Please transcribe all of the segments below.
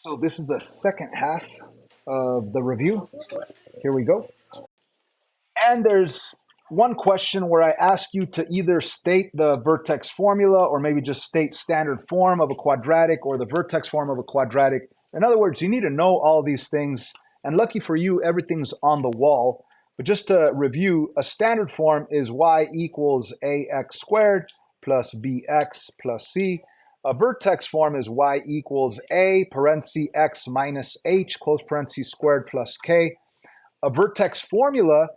So this is the second half of the review. Here we go. And there's one question where I ask you to either state the vertex formula or maybe just state standard form of a quadratic or the vertex form of a quadratic. In other words, you need to know all these things. And lucky for you, everything's on the wall. But just to review, a standard form is y equals ax squared plus bx plus c. A vertex form is y equals a parenthesis x minus h close parenthesis squared plus k. A vertex formula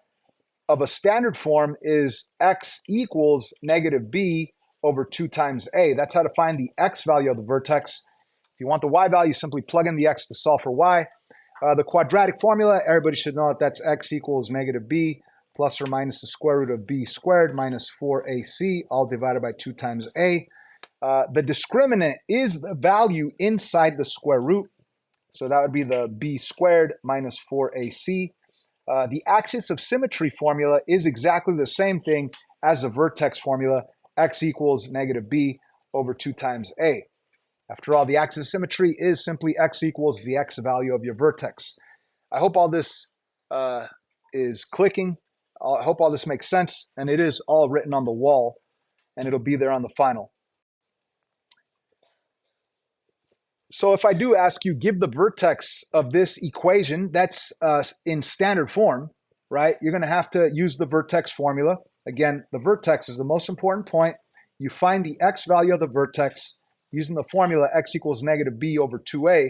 of a standard form is x equals negative b over 2 times a. That's how to find the x value of the vertex. If you want the y value, simply plug in the x to solve for y. The quadratic formula, everybody should know that that's x equals negative b plus or minus the square root of b squared minus 4ac, all divided by 2 times a. The discriminant is the value inside the square root. So that would be the b squared minus 4ac. The axis of symmetry formula is exactly the same thing as the vertex formula, x equals negative b over 2 times a. After all, the axis of symmetry is simply x equals the x value of your vertex. I hope all this is clicking. I hope all this makes sense, and it is all written on the wall, and it'll be there on the final. So if I do ask you, give the vertex of this equation that's in standard form, right? You're going to have to use the vertex formula. Again, the vertex is the most important point. You find the x value of the vertex using the formula x equals negative b over 2a,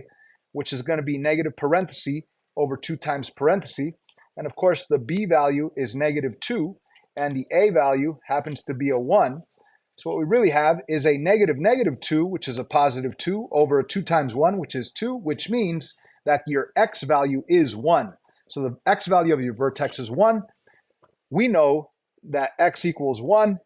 which is going to be negative parenthesis over 2 times parenthesis. And of course, the b value is negative 2, and the a value happens to be a 1. So what we really have is a negative 2, which is a positive 2, over a 2 times 1, which is 2, which means that your x value is 1. So the x value of your vertex is 1. We know that x equals 1.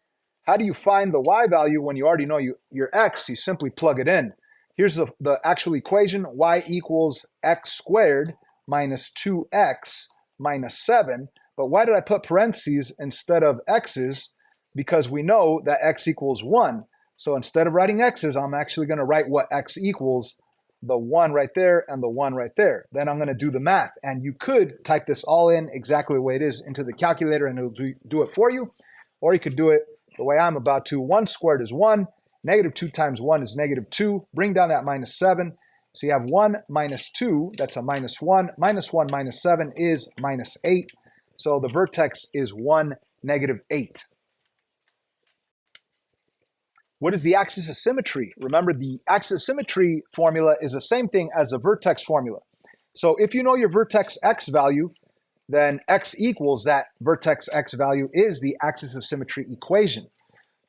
How do you find the y value when you already know your x? You simply plug it in. Here's the actual equation. Y equals x squared minus 2x minus 7. But why did I put parentheses instead of x's? Because we know that x equals 1. So instead of writing x's, I'm actually going to write what x equals, the 1 right there and the 1 right there. Then I'm going to do the math. And you could type this all in exactly the way it is into the calculator and it'll do it for you. Or you could do it the way I'm about to. 1 squared is 1. Negative 2 times 1 is negative 2. Bring down that minus 7. So you have 1 minus 2, that's a minus 1. Minus 1 minus 7 is minus 8. So the vertex is 1, negative 8. What is the axis of symmetry? Remember, the axis of symmetry formula is the same thing as the vertex formula. So if you know your vertex x value, then x equals that vertex x value is the axis of symmetry equation.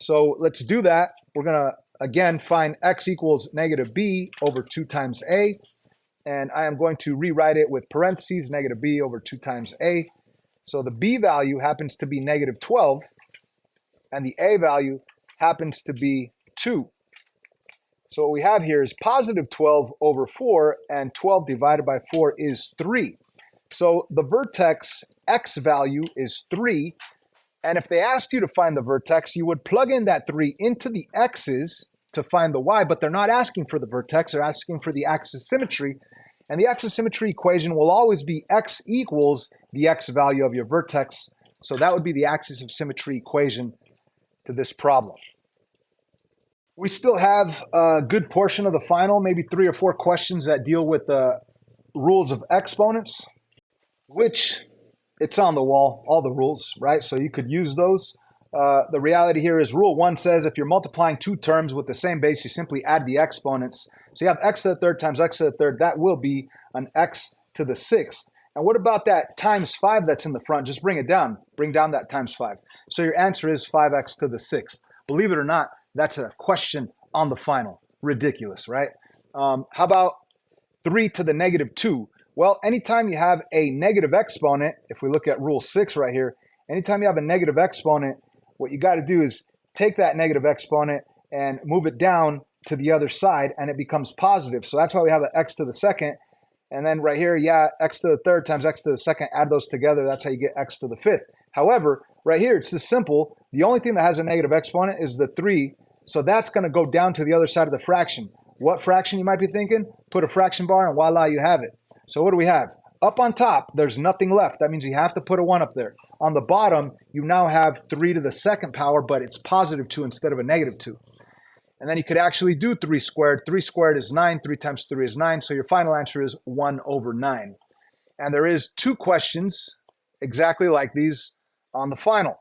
So let's do that. We're going to, again, find x equals negative b over 2 times a. And I am going to rewrite it with parentheses, negative b over 2 times a. So the b value happens to be negative 12, and the a value happens to be 2. So what we have here is positive 12 over 4, and 12 divided by 4 is 3. So the vertex x value is 3, and if they asked you to find the vertex, you would plug in that 3 into the x's to find the y, but they're not asking for the vertex, they're asking for the axis of symmetry, and the axis of symmetry equation will always be x equals the x value of your vertex. So that would be the axis of symmetry equation to this problem. We still have a good portion of the final, maybe 3 or 4 questions that deal with the rules of exponents, which it's on the wall, all the rules, right? So you could use those. The reality here is rule 1 says if you're multiplying 2 terms with the same base, you simply add the exponents. So you have x to the third times x to the third. That will be an x to the 6th. And what about that times 5 that's in the front? Just bring it down. Bring down that times 5. So your answer is 5x to the 6th. Believe it or not, that's a question on the final. Ridiculous, right? How about 3 to the negative 2? Well, anytime you have a negative exponent, if we look at rule 6 right here, anytime you have a negative exponent, what you got to do is take that negative exponent and move it down to the other side, and it becomes positive. So that's why we have an x to the second. And then right here, yeah, x to the third times x to the second, add those together. That's how you get x to the 5th. However, right here, it's just simple. The only thing that has a negative exponent is the 3. So that's going to go down to the other side of the fraction. What fraction, you might be thinking? Put a fraction bar and voila, you have it. So what do we have? Up on top, there's nothing left. That means you have to put a 1 up there. On the bottom, you now have 3 to the second power, but it's positive 2 instead of a negative 2. And then you could actually do 3 squared. 3 squared is 9. 3 times 3 is 9. So your final answer is 1 over 9. And there is 2 questions exactly like these on the final.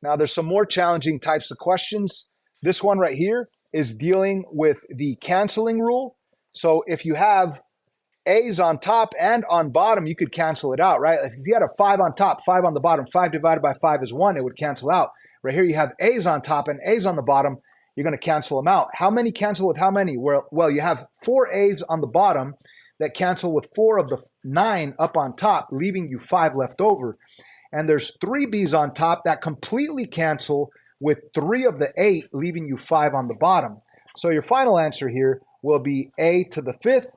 Now, there's some more challenging types of questions. This one right here is dealing with the canceling rule. So if you have A's on top and on bottom, you could cancel it out, right? If you had a 5 on top, 5 on the bottom, 5 divided by 5 is 1, it would cancel out. Right here, you have A's on top and A's on the bottom. You're going to cancel them out. How many cancel with how many? Well, you have 4 A's on the bottom that cancel with 4 of the 9 up on top, leaving you 5 left over. And there's 3 B's on top that completely cancel with 3 of the 8, leaving you 5 on the bottom. So your final answer here will be A to the 5th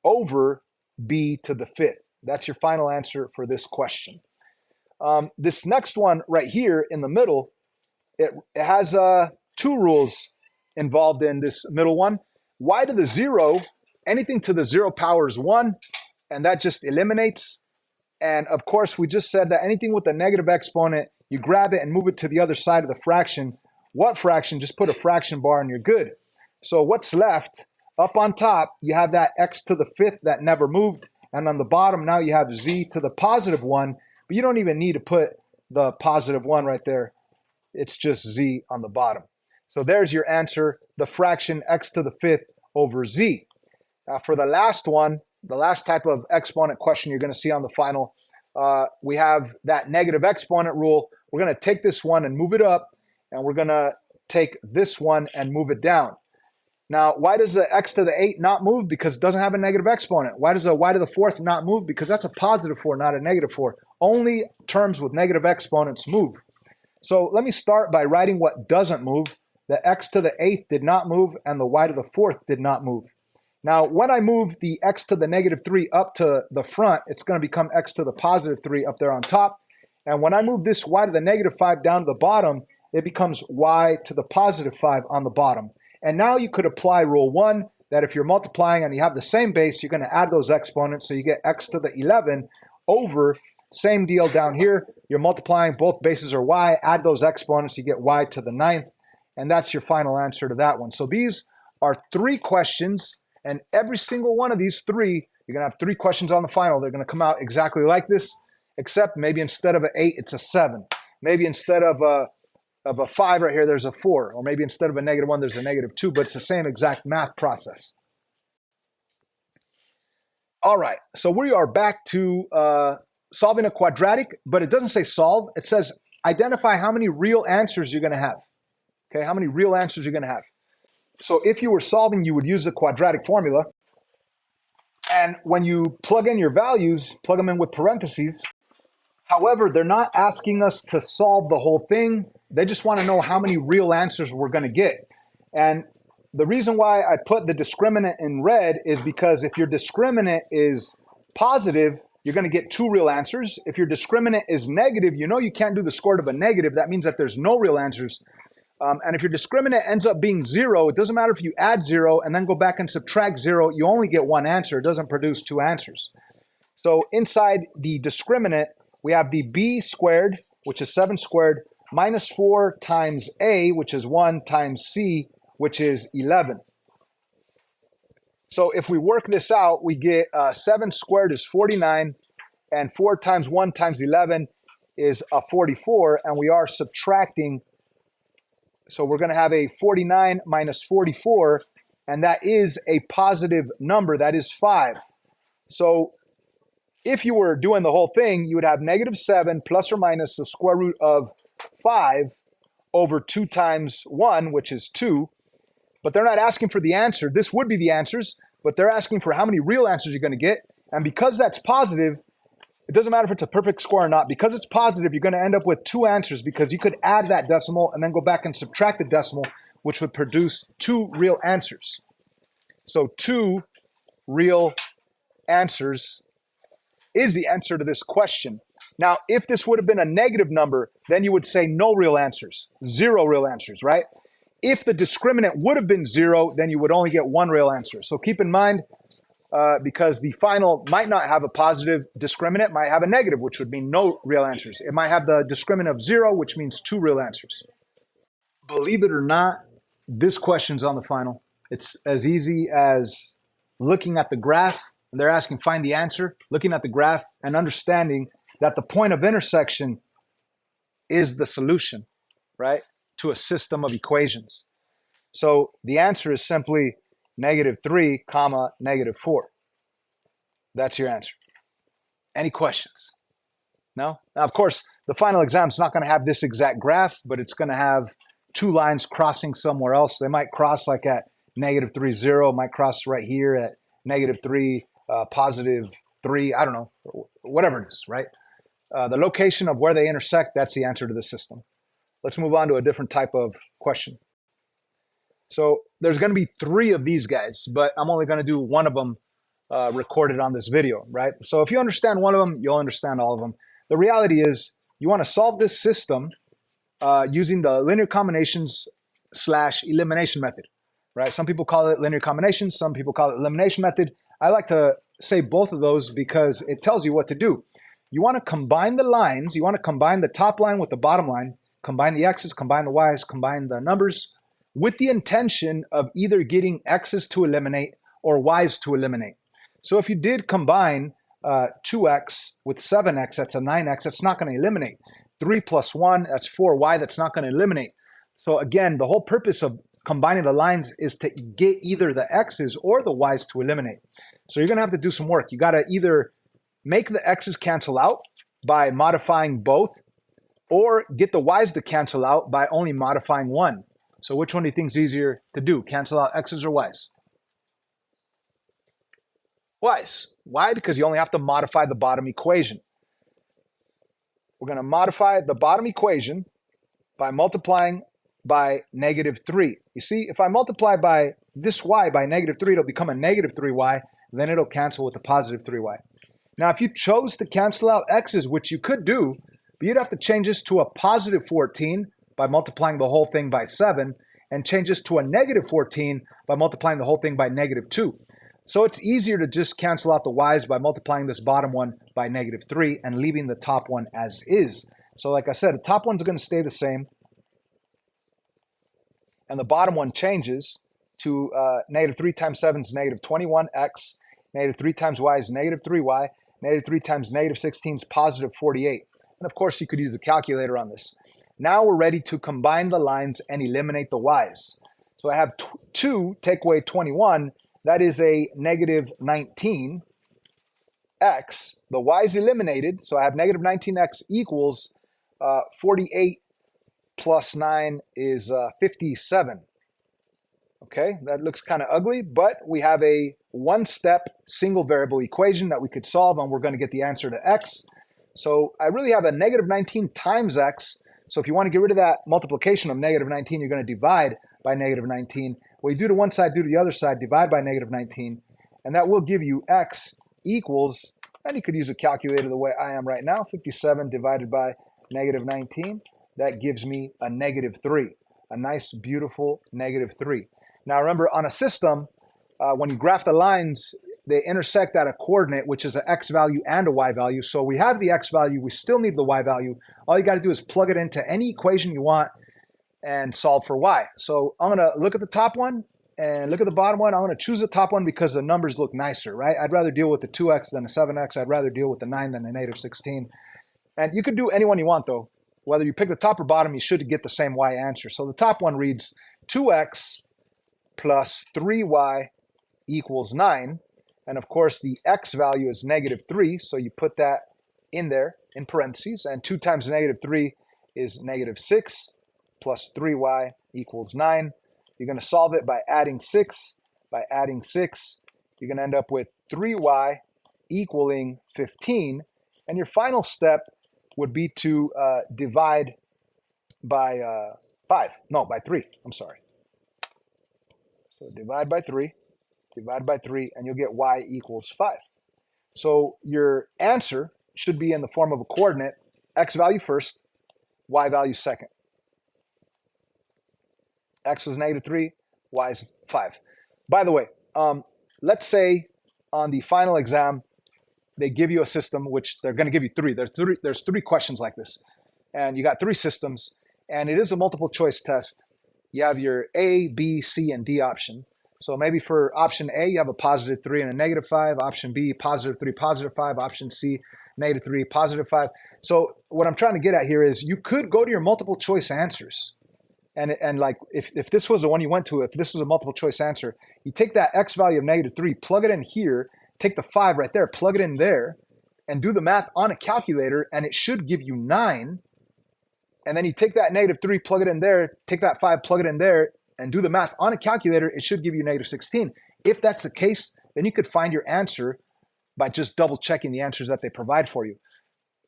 over B to the 5th. That's your final answer for this question. This next one right here in the middle, it has 2 rules involved in this middle one. Y to the 0, anything to the 0 power is 1, and that just eliminates. And of course, we just said that anything with a negative exponent, you grab it and move it to the other side of the fraction. What fraction? Just put a fraction bar and you're good. So what's left? Up on top, you have that x to the 5th that never moved. And on the bottom, now you have z to the positive 1. But you don't even need to put the positive 1 right there. It's just z on the bottom. So there's your answer, the fraction x to the 5th over z. For the last one, the last type of exponent question you're going to see on the final, we have that negative exponent rule. We're going to take this one and move it up, and we're going to take this one and move it down. Now, why does the x to the 8 not move? Because it doesn't have a negative exponent. Why does the y to the 4th not move? Because that's a positive 4, not a negative 4. Only terms with negative exponents move. So let me start by writing what doesn't move. The x to the 8th did not move, and the y to the 4th did not move. Now, when I move the x to the negative 3 up to the front, it's going to become x to the positive 3 up there on top. And when I move this y to the negative 5 down to the bottom, it becomes y to the positive 5 on the bottom. And now you could apply rule 1, that if you're multiplying and you have the same base, you're going to add those exponents. So you get x to the 11 over, same deal down here. You're multiplying, both bases are y, add those exponents, you get y to the 9th. And that's your final answer to that one. So these are 3 questions. And every single one of these 3, you're going to have 3 questions on the final. They're going to come out exactly like this, except maybe instead of an 8, it's a 7. Maybe instead of a 5 right here, there's a 4. Or maybe instead of a negative 1, there's a negative 2. But it's the same exact math process. All right, so we are back to solving a quadratic, but it doesn't say solve. It says identify how many real answers you're going to have. Okay, how many real answers you're going to have. So if you were solving, you would use the quadratic formula. And when you plug in your values, plug them in with parentheses. However, they're not asking us to solve the whole thing. They just want to know how many real answers we're going to get. And the reason why I put the discriminant in red is because if your discriminant is positive, you're going to get 2 real answers. If your discriminant is negative, you know you can't do the square root of a negative. That means that there's no real answers. And if your discriminant ends up being 0, it doesn't matter if you add 0 and then go back and subtract 0, you only get 1 answer. It doesn't produce 2 answers. So inside the discriminant, we have the b squared, which is 7 squared, minus 4 times a, which is 1, times c, which is 11. So if we work this out, we get 7 squared is 49, and 4 times 1 times 11 is 44, and we are subtracting. So we're going to have a 49 minus 44, and that is a positive number. That is 5. So if you were doing the whole thing, you would have negative 7 plus or minus the square root of 5 over 2 times 1, which is 2. But they're not asking for the answer. This would be the answers, but they're asking for how many real answers you're going to get. And because that's positive, it doesn't matter if it's a perfect square or not. Because it's positive, you're going to end up with 2 answers because you could add that decimal and then go back and subtract the decimal, which would produce 2 real answers. So 2 real answers is the answer to this question. Now, if this would have been a negative number, then you would say no real answers, 0 real answers, right? If the discriminant would have been 0, then you would only get one real answer. So keep in mind, because the final might not have a positive discriminant, might have a negative, which would mean no real answers. It might have the discriminant of 0, which means 2 real answers. Believe it or not, this question's on the final. It's as easy as looking at the graph. They're asking find the answer, looking at the graph and understanding that the point of intersection is the solution, right, to a system of equations. So the answer is simply -3, -4. That's your answer. Any questions? No? Now, of course, the final exam is not going to have this exact graph, but it's going to have two lines crossing somewhere else. They might cross like at -3, 0, might cross right here at -3, +3, I don't know, whatever it is, right? The location of where they intersect, that's the answer to the system. Let's move on to a different type of question. So there's going to be 3 of these guys, but I'm only going to do one of them recorded on this video, right? So if you understand one of them, you'll understand all of them. The reality is you want to solve this system using the linear combinations / elimination method, right? Some people call it linear combinations, some people call it elimination method. I like to say both of those because it tells you what to do. You want to combine the lines, you want to combine the top line with the bottom line, combine the x's, combine the y's, combine the numbers, with the intention of either getting x's to eliminate or y's to eliminate. So if you did combine 2x with 7x, that's a 9x, that's not going to eliminate. 3 + 1, that's 4y, that's not going to eliminate. So again, the whole purpose of combining the lines is to get either the x's or the y's to eliminate. So you're going to have to do some work. You got to either make the x's cancel out by modifying both, or get the y's to cancel out by only modifying one. So which one do you think is easier to do? Cancel out x's or y's? Y's. Why? Because you only have to modify the bottom equation. We're going to modify the bottom equation by multiplying by -3. You see, if I multiply by this y by -3, it'll become a -3y, then it'll cancel with a +3y. Now, if you chose to cancel out x's, which you could do, but you'd have to change this to a +14 by multiplying the whole thing by 7, and change this to a -14 by multiplying the whole thing by -2. So it's easier to just cancel out the y's by multiplying this bottom one by -3 and leaving the top one as is. So like I said, the top one's going to stay the same, and the bottom one changes to -3 times 7 is -21x, -3 times y is -3y, -3 times -16 is +48. And of course, you could use a calculator on this. Now we're ready to combine the lines and eliminate the y's. So I have 2 take away 21. That is a -19x. The y's eliminated, so I have -19x equals 48 plus 9 is 57. Okay, that looks kind of ugly, but we have a one-step single variable equation that we could solve, and we're going to get the answer to x. So I really have a -19 times x. So if you want to get rid of that multiplication of -19, you're going to divide by -19. What you do to one side, do to the other side, divide by -19, and that will give you x equals, and you could use a calculator the way I am right now, 57 divided by -19. That gives me a -3, a nice, beautiful -3. Now remember, on a system, when you graph the lines, they intersect at a coordinate, which is an x value and a y value. So we have the x value, we still need the y value. All you got to do is plug it into any equation you want and solve for y. So I'm going to look at the top one and look at the bottom one. I'm going to choose the top one because the numbers look nicer, right? I'd rather deal with the 2x than the 7x. I'd rather deal with the 9 than the -16. And you could do any one you want, though. Whether you pick the top or bottom, you should get the same y answer. So the top one reads 2x plus 3y equals 9. And of course, the x value is -3. So you put that in there in parentheses. And 2 times -3 is -6 plus 3y equals 9. You're going to solve it by adding 6. By adding 6, you're going to end up with 3y equaling 15. And your final step would be to divide by 5. No, by 3. I'm sorry. So divide by 3, and you'll get y equals 5. So your answer should be in the form of a coordinate, x value first, y value second. X was -3, Y is 5. By the way, let's say on the final exam, they give you a system, which they're going to give you three. There's three questions like this. And you got three systems, and it is a multiple choice test. You have your A, B, C, and D option. So maybe for option A, you have a +3 and a -5. Option B, +3, +5. Option C, -3, +5. So what I'm trying to get at here is you could go to your multiple choice answers. And like if this was the one you went to, if this was a multiple choice answer, you take that X value of -3, plug it in here, take the 5 right there, plug it in there, and do the math on a calculator, and it should give you 9. And then you take that -3, plug it in there, take that 5, plug it in there, and do the math on a calculator, it should give you -16. If that's the case, then you could find your answer by just double checking the answers that they provide for you.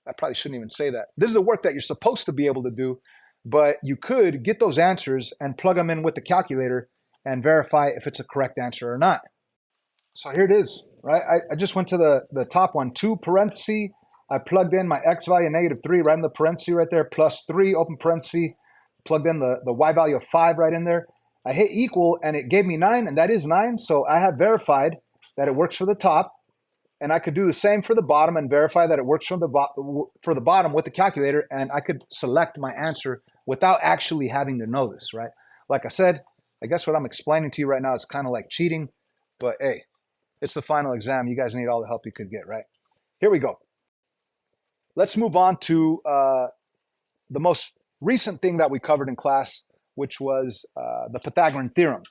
I probably shouldn't even say that. This is the work that you're supposed to be able to do, but you could get those answers and plug them in with the calculator and verify if it's a correct answer or not. So here it is, right? I just went to the top one, 2 parentheses. I plugged in my X value -3 right in the parentheses right there, +3, open parentheses, plugged in the Y value of 5 right in there. I hit equal and it gave me 9, and that is 9. So I have verified that it works for the top, and I could do the same for the bottom and verify that it works for the bottom with the calculator, and I could select my answer without actually having to know this, right? Like I said, I guess what I'm explaining to you right now is kind of like cheating, but hey, it's the final exam. You guys need all the help you could get, right? Here we go. Let's move on to the most recent thing that we covered in class, which was the Pythagorean theorem.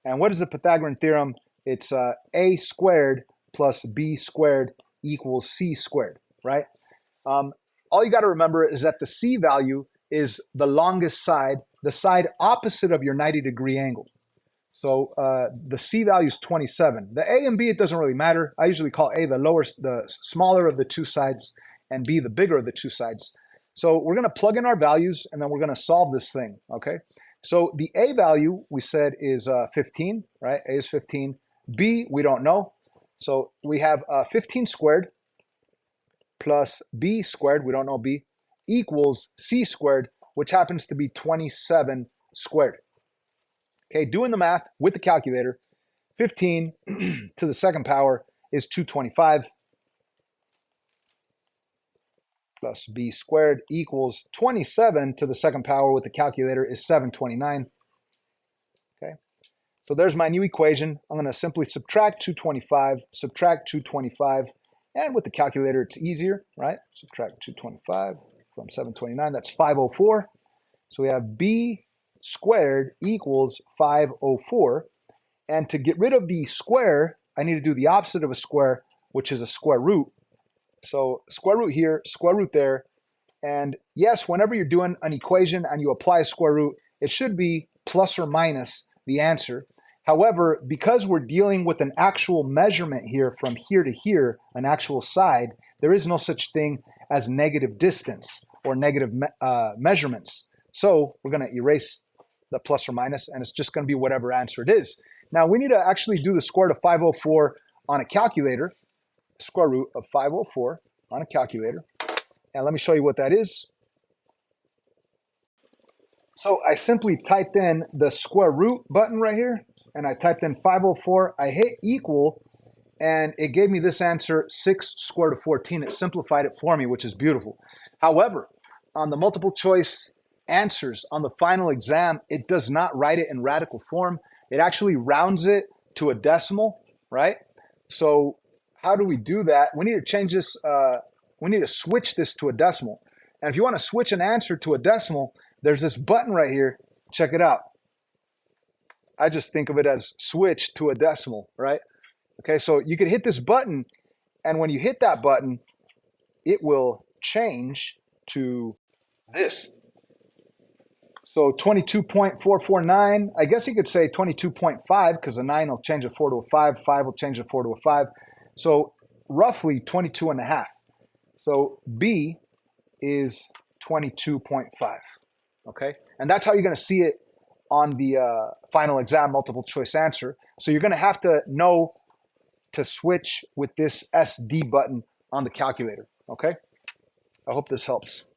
And what is the Pythagorean theorem? It's a squared plus b squared equals c squared, right? All you got to remember is that the c value is the longest side, the side opposite of your 90-degree angle. So the c value is 27. The a and b, it doesn't really matter. I usually call a the smaller of the two sides, and b the bigger of the two sides. So we're going to plug in our values, and then we're going to solve this thing, okay? So the a value, we said, is 15, right? A is 15. B, we don't know. So we have 15 squared plus b squared, we don't know b, equals c squared, which happens to be 27 squared. Okay, doing the math with the calculator, 15 to the second power is 225 plus b squared equals 27 to the second power with the calculator is 729. Okay, so there's my new equation. I'm going to simply subtract 225, and with the calculator it's easier, right? Subtract 225 from 729, that's 504. So we have b squared equals 504. And to get rid of the square, I need to do the opposite of a square, which is a square root. So square root here, square root there. And yes, whenever you're doing an equation and you apply a square root, it should be plus or minus the answer. However, because we're dealing with an actual measurement here from here to here, an actual side, there is no such thing as negative distance or negative measurements. So we're going to erase the plus or minus, and it's just going to be whatever answer it is. Now we need to actually do the square root of 504 on a calculator. Square root of 504 on a calculator. And let me show you what that is. So I simply typed in the square root button right here, and I typed in 504. I hit equal, and it gave me this answer, 6 square root of 14. It simplified it for me, which is beautiful. However, on the multiple choice answers on the final exam, it does not write it in radical form. It actually rounds it to a decimal, right? So how do we do that? We need to change this, we need to switch this to a decimal. And if you want to switch an answer to a decimal, there's this button right here. Check it out. I just think of it as switch to a decimal, right? Okay, so you can hit this button, and when you hit that button, it will change to this. So 22.449, I guess you could say 22.5, because the 9 will change a 4 to a 5, 5 will change a 4 to a 5. So roughly 22 and a half. So B is 22.5, okay? And that's how you're going to see it on the final exam multiple choice answer. So you're going to have to know to switch with this SD button on the calculator, okay? I hope this helps.